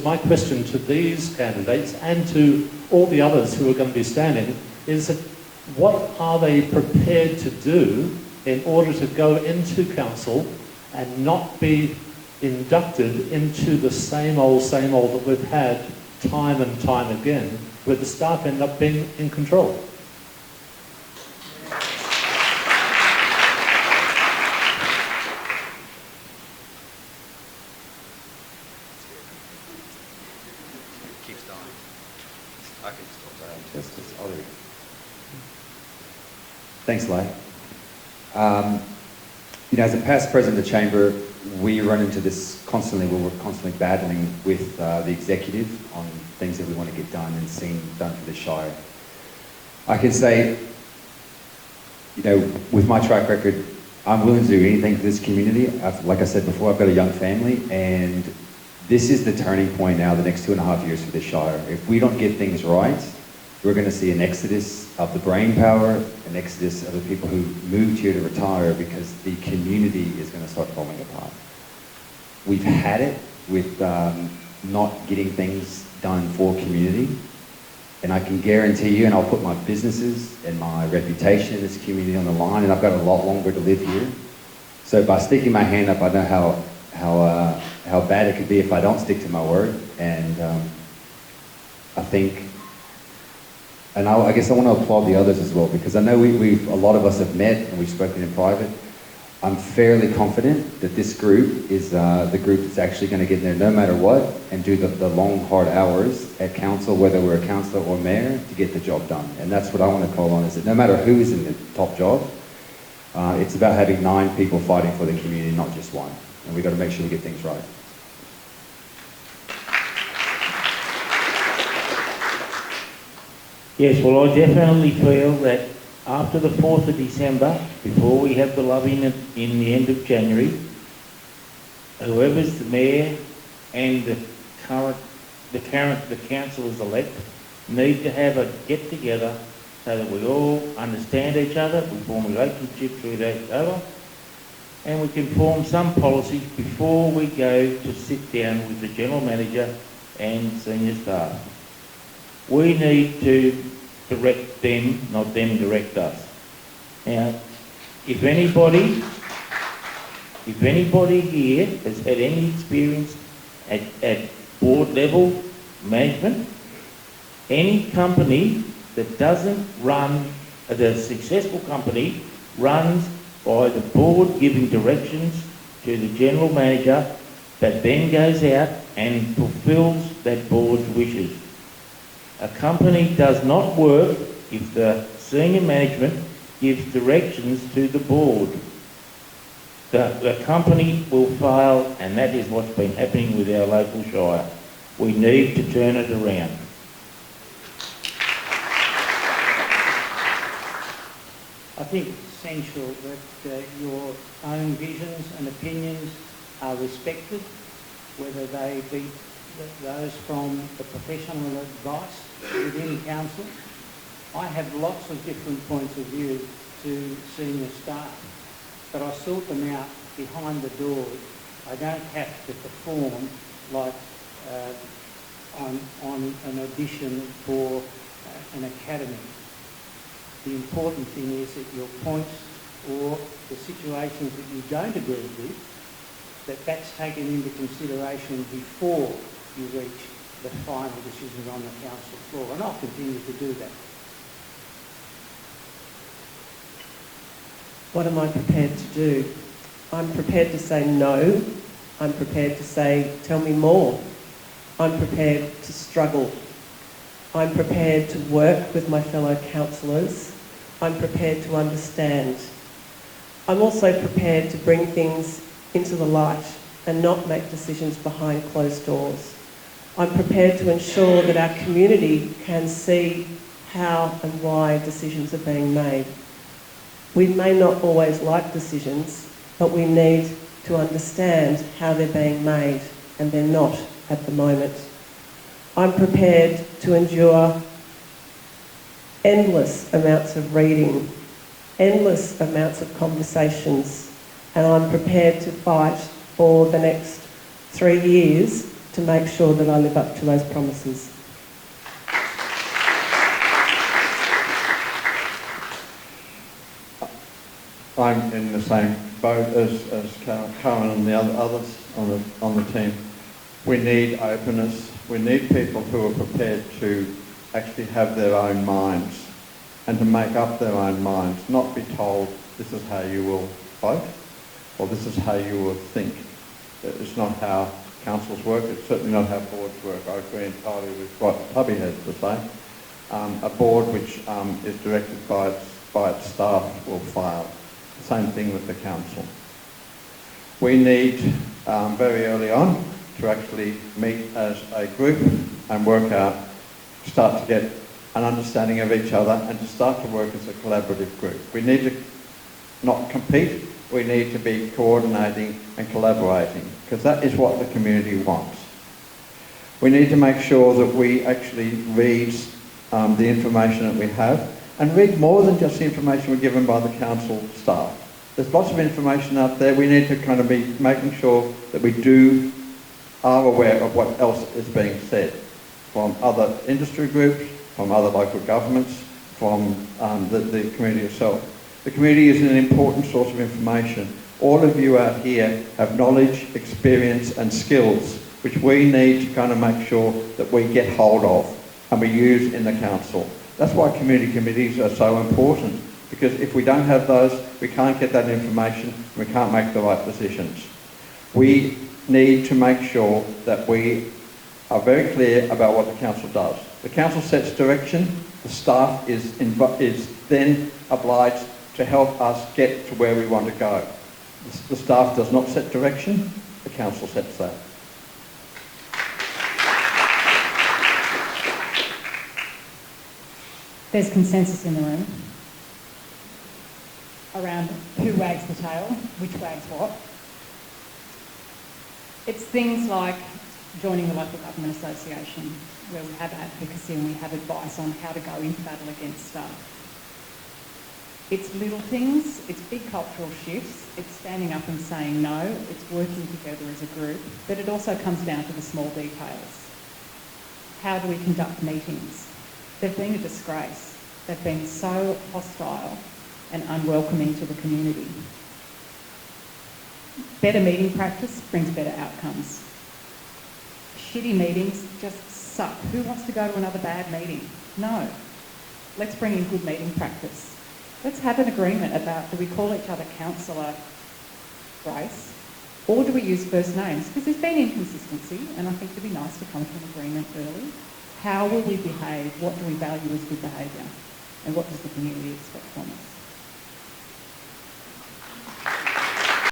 was my question to these candidates and to all the others who are going to be standing is that what are they prepared to do in order to go into council and not be inducted into the same old that we've had time and time again, where the staff end up being in control? Thanks, Lai. As a past president of the Chamber, we run into this constantly, where we're constantly battling with the executive on things that we want to get done and seen done for the Shire. I can say, with my track record, I'm willing to do anything for this community. Like I said before, I've got a young family, and this is the turning point now, the next 2.5 years for the Shire. If we don't get things right, we're going to see an exodus of the brain power, an exodus of the people who moved here to retire, because the community is going to start falling apart. We've had it with not getting things done for community, and I can guarantee you, and I'll put my businesses and my reputation in this community on the line, and I've got a lot longer to live here. So by sticking my hand up, I know how bad it could be if I don't stick to my word, and I think. And I guess I want to applaud the others as well, because I know a lot of us have met and we've spoken in private. I'm fairly confident that this group is the group that's actually going to get in there no matter what and do the long, hard hours at council, whether we're a councillor or mayor, to get the job done. And that's what I want to call on, is that no matter who is in the top job, it's about having 9 people fighting for the community, not just one. And we've got to make sure we get things right. Yes, well, I definitely feel that after the 4th of December, before we have the loving in the end of January, whoever's the mayor and the councillors-elect need to have a get-together so that we all understand each other, we form relationships with each other, and we can form some policies before we go to sit down with the general manager and senior staff. We need to direct them, not them direct us. Now, if anybody here has had any experience at board level management, any company that doesn't run, the successful company runs by the board giving directions to the general manager, that then goes out and fulfills that board's wishes. A company does not work if the senior management gives directions to the board. The company will fail, and that is what's been happening with our local Shire. We need to turn it around. I think it's essential that your own visions and opinions are respected, whether they be those from the professional advice within council. I have lots of different points of view to senior staff, but I sort them out behind the doors. I don't have to perform like on an audition for an academy. The important thing is that your points or the situations that you don't agree with, that's taken into consideration before you reach the final decisions on the council floor, and I'll continue to do that. What am I prepared to do? I'm prepared to say no. I'm prepared to say, tell me more. I'm prepared to struggle. I'm prepared to work with my fellow councillors. I'm prepared to understand. I'm also prepared to bring things into the light and not make decisions behind closed doors. I'm prepared to ensure that our community can see how and why decisions are being made. We may not always like decisions, but we need to understand how they're being made, and they're not at the moment. I'm prepared to endure endless amounts of reading, endless amounts of conversations, and I'm prepared to fight for the next 3 years to make sure that I live up to those promises. I'm in the same boat as Karen and the others on the team. We need openness. We need people who are prepared to actually have their own minds and to make up their own minds, not be told this is how you will vote or this is how you will think. It's not how councils work. It's certainly not how boards work. I agree entirely with what Tubby has to say. A board which is directed by its staff will fail. Same thing with the council. We need very early on to actually meet as a group and work out, start to get an understanding of each other and to start to work as a collaborative group. We need to not compete, we need to be coordinating and collaborating because that is what the community wants. We need to make sure that we actually read the information that we have and read more than just the information we're given by the council staff. There's lots of information out there. We need to kind of be making sure that we are aware of what else is being said from other industry groups, from other local governments, from the community itself. The community is an important source of information. All of you out here have knowledge, experience and skills which we need to kind of make sure that we get hold of and we use in the council. That's why community committees are so important, because if we don't have those, we can't get that information, we can't make the right decisions. We need to make sure that we are very clear about what the council does. The council sets direction, the staff is then obliged to help us get to where we want to go. The staff does not set direction, the council sets that. There's consensus in the room around who wags the tail, which wags what. It's things like joining the local government association, where we have advocacy and we have advice on how to go into battle against stuff. It's little things, it's big cultural shifts, it's standing up and saying no, it's working together as a group, but it also comes down to the small details. How do we conduct meetings? They've been a disgrace. They've been so hostile and unwelcoming to the community. Better meeting practice brings better outcomes. Shitty meetings just suck. Who wants to go to another bad meeting? No. Let's bring in good meeting practice. Let's have an agreement about, do we call each other Councillor Grace, or do we use first names? Because there's been inconsistency, and I think it'd be nice to come to an agreement early. How will we behave? What do we value as good behaviour? And what does the community expect from us?